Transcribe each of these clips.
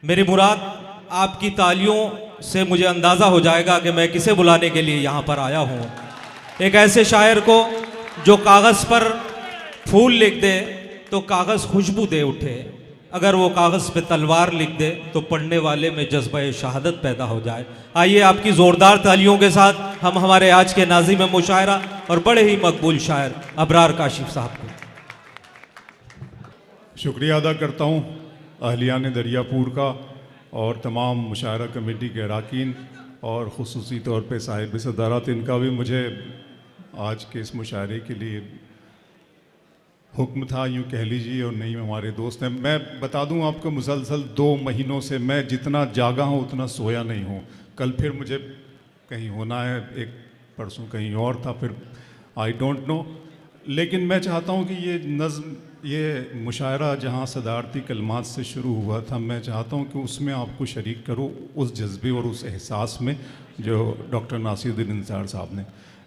मेरी मुराद आपकी तालियों से मुझे अंदाज़ा हो जाएगा कि मैं किसे बुलाने के लिए यहाँ पर आया हूँ। एक ऐसे शायर को जो कागज़ पर फूल लिख दे तो कागज़ खुशबू दे उठे, अगर वो कागज़ पे तलवार लिख दे तो पढ़ने वाले में जज्बा शहादत पैदा हो जाए। आइए आपकी ज़ोरदार तालियों के साथ हम हमारे आज के नाज़िम मुशायरा और बड़े ही मकबूल शायर अबरार काशिफ साहब को शुक्रिया अदा करता हूँ अहलियान दरियापुर का और तमाम मुशायरा कमेटी के अरकान और ख़ुसूसी तौर पे साहिब सदारत, इनका भी मुझे आज के इस मुशायरे के लिए हुक्म था, यूँ कह लीजिए, और नहीं हमारे दोस्त हैं। मैं बता दूं आपको, मुसलसल 2 महीनों से मैं जितना जागा हूँ उतना सोया नहीं हूँ। कल फिर मुझे कहीं होना है, एक परसों कहीं और था, फिर आई डोंट नो। लेकिन मैं चाहता हूँ कि ये नज़्म, ये मुशायरा जहाँ सदारती कलमात से शुरू हुआ था, मैं चाहता हूँ कि उसमें आपको शरीक करूँ उस जज्बे और उस एहसास में जो डॉक्टर नासिरुद्दीन इंसार साहब ने।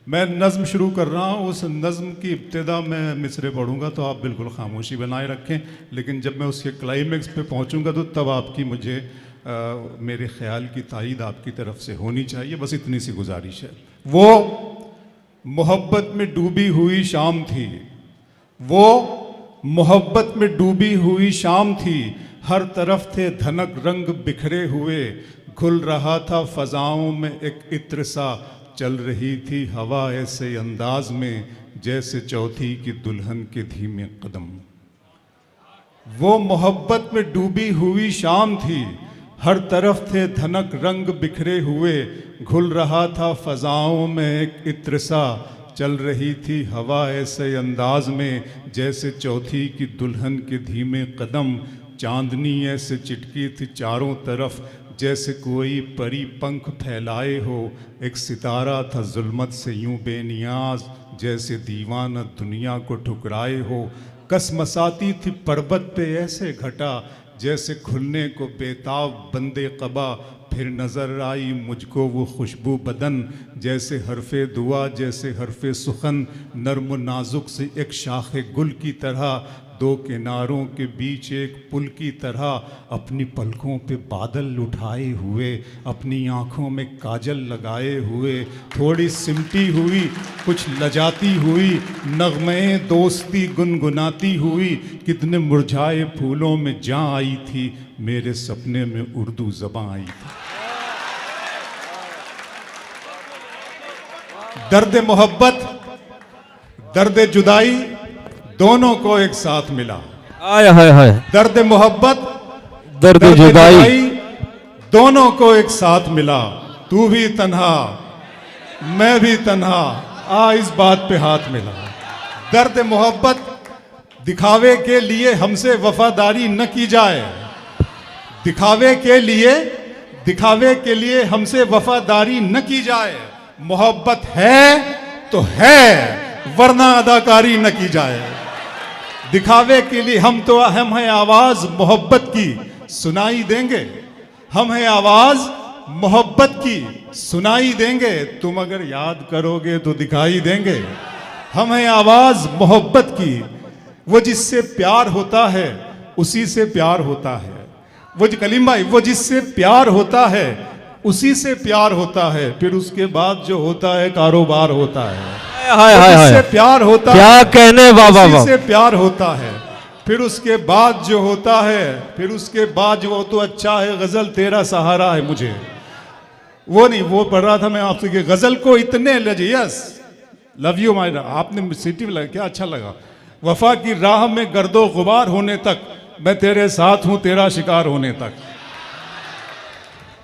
मैं नज़्म शुरू कर रहा हूँ, उस नज़्म की इब्तिदा मैं मिसरे पढ़ूँगा तो आप बिल्कुल खामोशी बनाए रखें, लेकिन जब मैं उसके क्लाइमेक्स पे पहुँचूँगा तो तब आपकी मुझे मेरे ख्याल की तायीद आपकी तरफ से होनी चाहिए। बस इतनी सी गुजारिश है। वो मोहब्बत में डूबी हुई शाम थी, वो मोहब्बत में डूबी हुई शाम थी, हर तरफ थे धनक रंग बिखरे हुए, घुल रहा था फ़ज़ाओं में एक इत्र सा, चल रही थी हवा ऐसे अंदाज में जैसे चौथी की दुल्हन के धीमे कदम। वो मोहब्बत में डूबी हुई शाम थी, हर तरफ थे धनक रंग बिखरे हुए, घुल रहा था फ़ज़ाओं में एक इत्र सा, चल रही थी हवा ऐसे अंदाज में जैसे चौथी की दुल्हन के धीमे कदम। चांदनी ऐसे चिटकी थी चारों तरफ जैसे कोई परी पंख फैलाए हो, एक सितारा था जुल्मत से यूं बेनियाज जैसे दीवाना दुनिया को ठुकराए हो। कसमसाती थी पर्वत पे ऐसे घटा जैसे खुलने को बेताब बंदे कबा, फिर नज़र आई मुझको वो खुशबू बदन जैसे हरफे दुआ जैसे हरफे सुखन, नर्म नाजुक से एक शाखे गुल की तरह, 2 किनारों के बीच एक पुल की तरह, अपनी पलकों पे बादल उठाए हुए, अपनी आँखों में काजल लगाए हुए, थोड़ी सिमटी हुई कुछ लजाती हुई, नग़्मे दोस्ती गुनगुनाती हुई, कितने मुरझाए फूलों में जां आई थी, मेरे सपने में उर्दू ज़बां आई थी। दर्द मोहब्बत दर्द जुदाई दोनों को एक साथ मिला। हाय हाय हाय। दर्द मोहब्बत दर्द जुदाई दोनों को एक साथ मिला, तू भी तन्हा मैं भी तन्हा, आ इस बात पे हाथ मिला। दर्द मोहब्बत दिखावे के लिए हमसे वफादारी न की जाए, दिखावे के लिए हमसे वफादारी न की जाए, मोहब्बत है तो है वरना अदाकारी न की जाए। दिखावे के लिए हम हैं आवाज मोहब्बत की सुनाई देंगे, हम हैं आवाज मोहब्बत की सुनाई देंगे, तुम अगर याद करोगे तो दिखाई देंगे। हम हैं आवाज मोहब्बत की, वो जिससे प्यार होता है उसी से प्यार होता है, वो कलीम भाई, वो जिससे प्यार होता है उसी से प्यार होता है, फिर उसके बाद जो होता है कारोबार होता है। जिससे प्यार होता है, क्या कहने बाबा, उसी से प्यार होता है, फिर उसके बाद जो होता है, फिर उसके बाद जो, वो तो अच्छा है गजल तेरा सहारा है मुझे, वो नहीं, वो पढ़ रहा था मैं आपसे कि गजल को इतने यस लव यू माय, आपने सिटी में लगा, क्या अच्छा लगा। वफा की राह में गर्दो गुबार होने तक मैं तेरे साथ हूं, तेरा शिकार होने तक।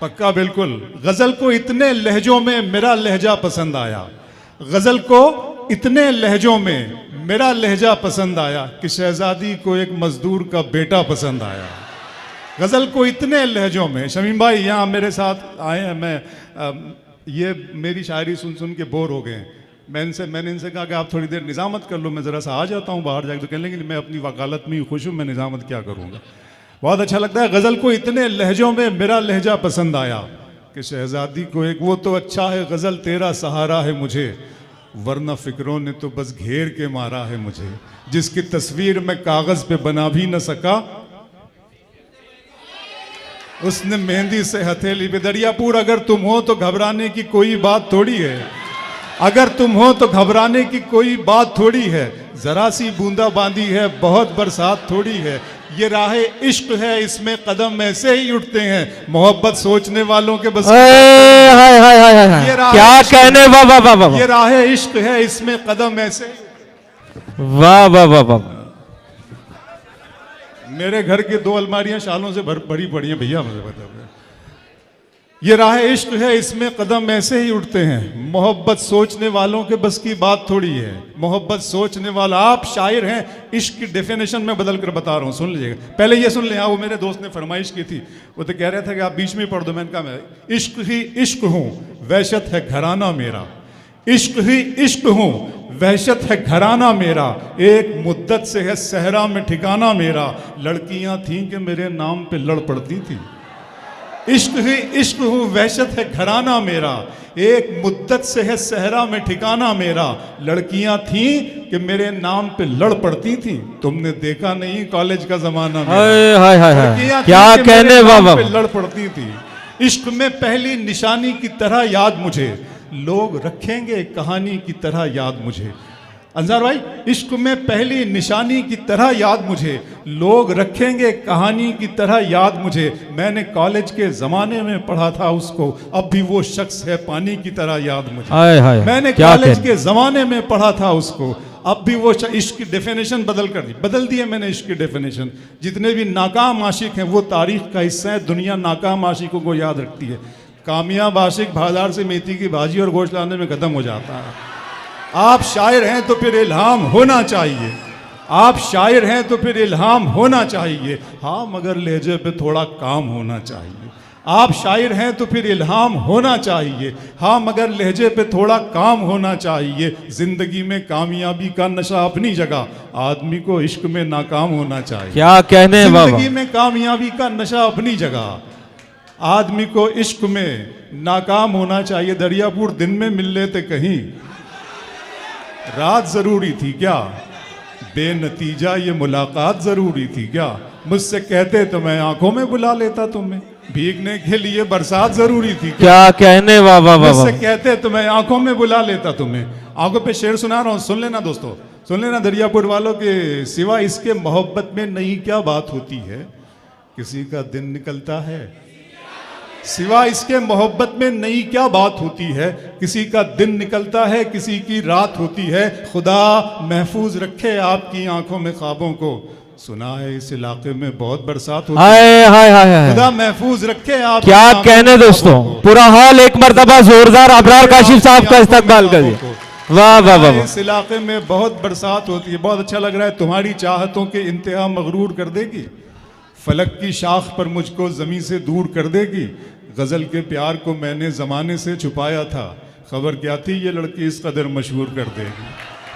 पक्का बिल्कुल। गजल को इतने लहजों में मेरा लहजा पसंद आया, गजल को इतने लहजों में मेरा लहजा पसंद आया कि शहजादी को एक मजदूर का बेटा पसंद आया। गजल को इतने लहजों में, शमीम भाई यहाँ मेरे साथ आए हैं, मैं ये मेरी शायरी सुन सुन के बोर हो गए हैं। मैंने इनसे कहा कि आप थोड़ी देर निज़ामत कर लो, मैं ज़रा सा आ जाता हूँ बाहर जाकर, तो कहने लगे मैं अपनी वकालत में ही खुश हूँ, मैं निज़ामत क्या करूँगा। बहुत अच्छा लगता है। गज़ल को इतने लहजों में मेरा लहजा पसंद आया कि शहजादी को एक, वो तो अच्छा है गज़ल तेरा सहारा है मुझे, वरना फ़िक्रों ने तो बस घेर के मारा है मुझे, जिसकी तस्वीर मैं कागज़ पे बना भी न सका, उसने मेहंदी से हथेली पे। दरियापुर अगर तुम हो तो घबराने की कोई बात थोड़ी है, अगर तुम हो तो घबराने की कोई बात थोड़ी है, जरा सी बूंदा बांदी है, बहुत बरसात थोड़ी है। ये राह इश्क है, इसमें कदम ऐसे ही उठते हैं, मोहब्बत सोचने वालों के बस। हाय हाय हाय हाय हाय। ये राह क्या इश्क कहने, वाह वाह वाह वाह ये राह इश्क है, इसमें कदम ऐसे ही। वाह वाह वाह वाह। मेरे घर की 2 अलमारियां शालों से भरी पड़ी हैं भैया, मुझे बता। ये राह इश्क है, इसमें कदम ऐसे ही उठते हैं, मोहब्बत सोचने वालों के बस की बात थोड़ी है। मोहब्बत सोचने वाला, आप शायर हैं, इश्क की डेफिनेशन में बदल कर बता रहा हूँ, सुन लीजिएगा। पहले ये सुन लें। वो मेरे दोस्त ने फरमाइश की थी, वो तो कह रहा था कि आप बीच में पढ़ दो। मैंने कहा मैं इश्क ही इश्क हूँ, वहशत है घराना मेरा। इश्क ही इश्क हूँ, वहशत है घराना मेरा। एक मुद्दत से है सहरा में ठिकाना मेरा। लड़कियां थीं कि मेरे नाम पे लड़ पड़ती थी। इश्क ही इश्क हूँ, वहशत है घराना मेरा। एक मुद्दत से है सहरा में ठिकाना मेरा। लड़कियां थीं कि मेरे नाम पे लड़ पड़ती थी। तुमने देखा नहीं कॉलेज का जमाना में, हाय हाय हाय हाय। लड़कियां क्या थीं कि मेरे कहने, वाह नाम वाह पे वाह। लड़ पड़ती थी। इश्क में पहली निशानी की तरह याद मुझे, लोग रखेंगे कहानी की तरह याद मुझे। अंसार भाई, इश्क में पहली निशानी की तरह याद मुझे, लोग रखेंगे कहानी की तरह याद मुझे। मैंने कॉलेज के ज़माने में पढ़ा था उसको, अब भी वो शख्स है पानी की तरह याद मुझे। हाय हाय। मैंने क्या कॉलेज कहने। के ज़माने में पढ़ा था उसको, अब भी वो इश्क की डेफिनेशन बदल दी है मैंने। इश्क की डेफिनेशन, जितने भी नाकाम आशिक हैं वो तारीख का हिस्सा है। दुनिया नाकाम आशिकों को याद रखती है। कामयाब आशिक बाजार से मेथी की भाजी और गोश्त लाने में ख़त्म हो जाता है। आप शायर हैं तो फिर इल्हाम होना चाहिए, आप शायर हैं तो फिर इल्हाम होना चाहिए। हाँ मगर लहजे पे थोड़ा काम होना चाहिए। आप शायर हैं तो फिर इल्हाम होना चाहिए। हाँ मगर लहजे पे थोड़ा काम होना चाहिए। जिंदगी में कामयाबी का नशा अपनी जगह, आदमी को इश्क में नाकाम होना चाहिए। क्या कहने, वाह जिंदगी वाह। में कामयाबी का नशा अपनी जगह, आदमी को इश्क में नाकाम होना चाहिए। दरियापुर दिन में मिल लेते कहीं, रात जरूरी थी क्या? बेनतीजा ये मुलाकात जरूरी थी क्या? मुझसे कहते तो मैं आंखों में बुला लेता तुम्हें, भीगने के लिए बरसात जरूरी थी क्या? क्या कहने, वाह वाह वाह मुझसे वाह। कहते तो मैं आंखों में बुला लेता तुम्हें। आंखों पे शेर सुना रहा हूं, सुन लेना दोस्तों, सुन लेना दरियापुर वालों के। सिवा इसके मोहब्बत में नई क्या बात होती है, किसी का दिन निकलता है। सिवा इसके मोहब्बत में नई क्या बात होती है, किसी का दिन निकलता है, किसी की रात होती है। खुदा महफूज रखे आपकी आंखों में ख्वाबों को, सुना है इस इलाके में बहुत बरसात होती है। हाय हाय हाय हाय। खुदा महफूज रखे आप। क्या कहने दोस्तों, पूरा हाल एक मर्तबा जोरदार अबरार काशिफ साहब का इस्तकबाल करिए। वाह वाह वाह वाह। इस इलाके में बहुत बरसात होती है, बहुत अच्छा लग रहा है। तुम्हारी चाहतों के इंतहा मगरूर कर देगी, फलक की शाख पर मुझको जमीन से दूर कर देगी। गजल के प्यार को मैंने जमाने से छुपाया था, खबर क्या थी ये लड़की इस कदर मशहूर कर देगी।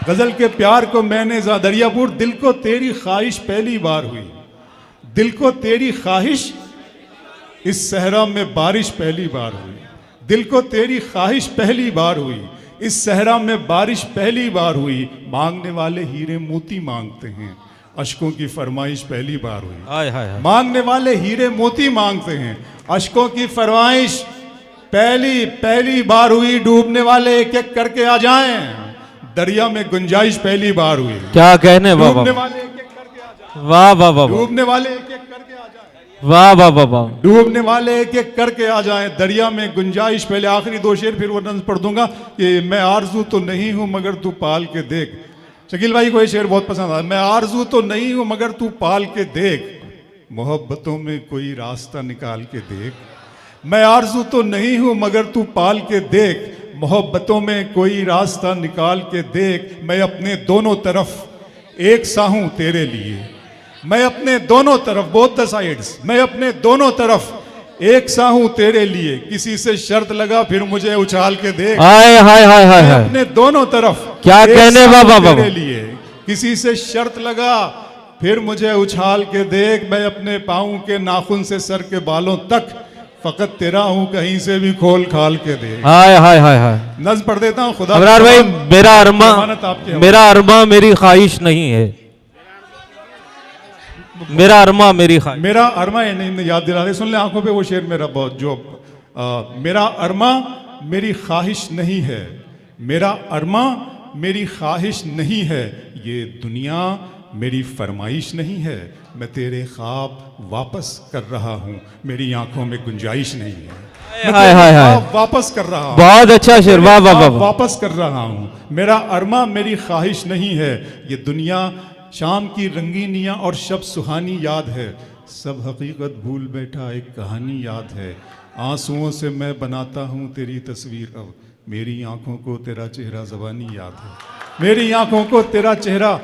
गजल के प्यार को मैंने दरियापुर, दिल को तेरी ख्वाहिश पहली बार हुई, दिल को तेरी ख्वाहिश इस सहरा में बारिश पहली बार हुई। दिल को तेरी ख्वाहिश पहली बार हुई, इस सहरा में बारिश पहली बार हुई। मांगने वाले हीरे मोती मांगते हैं, अशकों की फरमाइश पहली बार हुई। हाय हाय हाय। मांगने वाले हीरे मोती मांगते हैं, अशकों की फरमाइश पहली बार हुई। डूबने वाले एक एक करके आ जाएं, दरिया में गुंजाइश पहली बार हुई। क्या कहने, वाह डूबने वाह वाले एक एक करके आ जाएं, वाह वाह वाह वाह। डूबने वाले एक एक करके आ जाएं, वाह वाह वाह वाह। डूबने वाले एक एक करके आ जाएं, दरिया में गुंजाइश। पहले आखिरी 2 शेर फिर वो नज़्म पढ़ दूंगा कि मैं आरजू तो नहीं हूं मगर तू पाल के देख। शकील भाई को ये शेर बहुत पसंद आया। मैं आरजू तो नहीं हूं मगर तू पाल के देख, मोहब्बतों में कोई रास्ता निकाल के देख। मैं आरजू तो नहीं हूं मगर तू पाल के देख, मोहब्बतों में कोई रास्ता निकाल के देख। मैं अपने दोनों तरफ एक सा हूं तेरे लिए, मैं अपने दोनों तरफ, बोथ द साइड्स, मैं अपने दोनों तरफ एक सा हूं तेरे लिए। किसी से शर्त लगा फिर मुझे उछाल के देख। हाय हाय हाय हाय मैं हाय। अपने दोनों तरफ क्या एक कहने, सा वाह हूं वाह वाह तेरे वाह। लिए। किसी से शर्त लगा फिर मुझे उछाल के देख। मैं अपने पाँव के नाखून से सर के बालों तक फकत तेरा हूं, कहीं से भी खोल खाल के देख। हाय हाय हाय हाय। नज़्म पढ़ देता हूं। खुदा अबरार भाई, मेरा अरमा, जमानत आपके हवाले। मेरा अरमा मेरी ख्वाहिश नहीं है। मेरा अरमा मेरी ख्वाहिश। मेरा अरमा है, नहीं याद दिला रहे, सुन ले आंखों पे वो शेर मेरा बहुत जो मेरा अरमा मेरी ख्वाहिश नहीं है, मेरा अरमा मेरी ख्वाहिश नहीं है, ये दुनिया मेरी फरमाइश नहीं है, मैं तेरे ख्वाब वापस कर रहा हूँ, मेरी आंखों में गुंजाइश नहीं है, मैं हाय तेरे हाय हाय, ख्वाब वापस कर रहा हूँ, बहुत अच्छा शेर, वाह वाह वाह ख्वाब वाह। वापस कर रहा हूँ, मेरा अरमा मेरी ख्वाहिश नहीं है, ये दुनिया शाम की रंगीनियाँ और शब सुहानी याद है, सब हकीकत भूल बैठा एक कहानी याद है, आंसुओं से मैं बनाता हूँ तेरी तस्वीर, अब मेरी आंखों को तेरा चेहरा ज़बानी याद है, मेरी आंखों को तेरा चेहरा।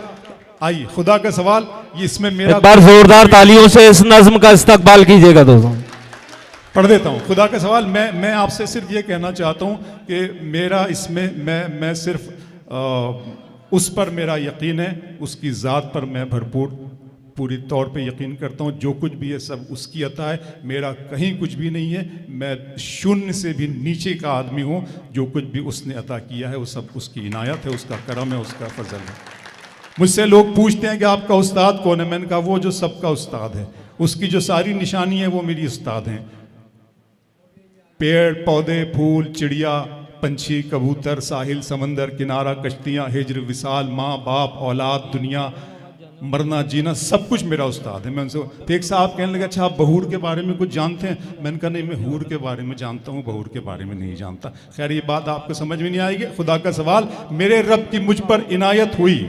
आई खुदा का सवाल, ये इसमें मेरा एक बार जोरदार तालियों से इस नज्म का इस्तकबाल कीजिएगा दोस्तों। पढ़ देता हूँ। खुदा का सवाल, मैं आपसे सिर्फ ये कहना चाहता हूँ कि मेरा इसमें मैं सिर्फ उस पर मेरा यकीन है, उसकी ज़ात पर मैं पूरी तौर पे यकीन करता हूँ, जो कुछ भी है सब उसकी अता है, मेरा कहीं कुछ भी नहीं है, मैं शून्य से भी नीचे का आदमी हूँ, जो कुछ भी उसने अता किया है वो सब उसकी इनायत है, उसका करम है, उसका फजल है। मुझसे लोग पूछते हैं कि आपका उस्ताद कौन है, मैंने कहा वो जो सबका उस्ताद है, उसकी जो सारी निशानी है वो मेरी उस्ताद हैं। पेड़ पौधे फूल चिड़िया पंछी कबूतर साहिल समंदर किनारा कश्तियाँ हिज्र विसाल माँ बाप औलाद दुनिया मरना जीना सब कुछ मेरा उस्ताद है। मैं उनसे तो एक साहब कहने लगे अच्छा आप बहूर के बारे में कुछ जानते हैं, मैंने कहा नहीं मैं हूर के बारे में जानता हूँ, बहूर के बारे में नहीं जानता। खैर ये बात आपको समझ में नहीं आएगी। खुदा का सवाल, मेरे रब की मुझ पर इनायत हुई,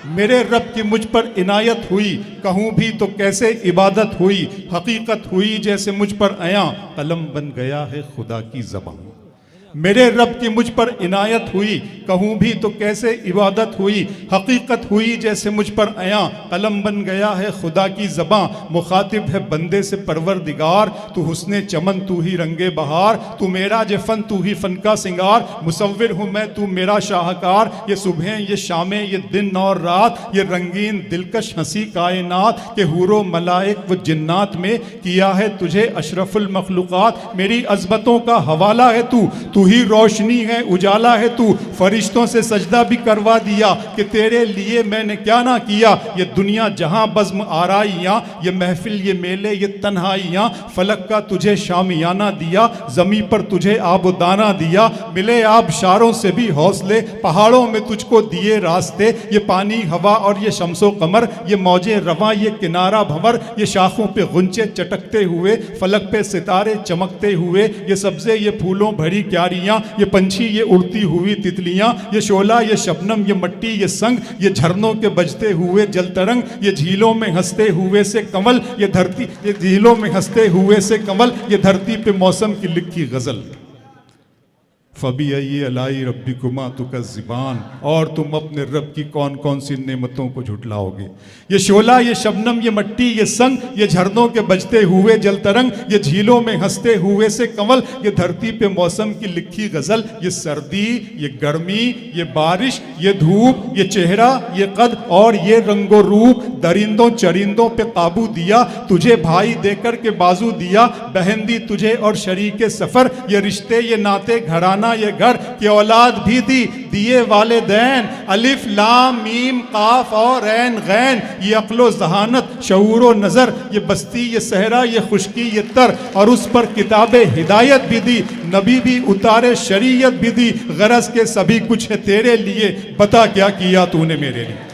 मेरे रब की मुझ पर इनायत हुई, कहूँ भी तो कैसे इबादत हुई, हकीकत हुई जैसे मुझ पर आया, कलम बन गया है खुदा की ज़बान। मेरे रब की मुझ पर इनायत हुई, कहूँ भी तो कैसे इबादत हुई, हकीकत हुई जैसे मुझ पर आया, कलम बन गया है खुदा की ज़बां। मुखातिब है बंदे से परवरदिगार, तू हुस्ने चमन तू ही रंगे बहार, तू मेरा जे फन तू ही फन का सिंगार, मुसव्विर हूँ मैं तू मेरा शाहकार, ये सुबह ये शामें ये दिन और रात, ये रंगीन दिलकश हंसी कायनात के हूरो मलाइक व जिन्नात में किया है तुझे अशरफुल मखलूक़ात। मेरी अज़मतों का हवाला है तू ही रोशनी है उजाला है तू, फरिश्तों से सजदा भी करवा दिया कि तेरे लिए मैंने क्या ना किया। ये दुनिया जहां बज़्म आराइयाँ, ये महफिल ये मेले ये तन्हाइयाँ, फलक का तुझे शामियाना दिया, ज़मी पर तुझे आबदाना दिया, मिले आबशारों से भी हौसले, पहाड़ों में तुझको दिए रास्ते, ये पानी हवा और ये शम्सो कमर, ये मौजे रवा ये किनारा भंवर, ये शाखों पे गुंचे चटकते हुए, फलक पे सितारे चमकते हुए, ये सब्ज़े ये फूलों भरी क्यारियाँ, ये पंछी ये उड़ती हुई तितलियाँ, ये शोला ये शबनम ये मट्टी ये संग, ये झरनों के बजते हुए जल तरंग, ये झीलों में हंसते हुए से कमल, ये धरती ये झीलों में हंसते हुए से कमल, ये धरती पे मौसम की लिखी गज़ल। फ़बी अलाई रब्बिकुमा तुकज़्ज़िबान, और तुम अपने रब की कौन कौन सी नेमतों को झुटलाओगे। ये शोला ये शबनम ये मट्टी ये संग, ये झरनों के बजते हुए जल तरंग, ये झीलों में हंसते हुए से कमल, ये धरती पे मौसम की लिखी गज़ल, ये सर्दी ये गर्मी ये बारिश ये धूप ये चेहरा ये कद और ये रंगो रूप, दरिंदों चरिंदों पे काबू दिया, तुझे भाई देकर के बाजू दिया, बहन दी तुझे और शरीके सफ़र, ये रिश्ते ये नाते घराना ये घर की औलाद भी दी दिए वालिदैन, अलिफ लाम मीम काफ और ऐन गैन, ये अक्लो जहानत शऊर व नज़र, ये बस्ती ये सहरा ये खुशकी ये तर, और उस पर किताबे हिदायत भी दी, नबी भी उतारे शरीयत भी दी, गरज के सभी कुछ है तेरे लिए, बता क्या किया तूने मेरे लिए।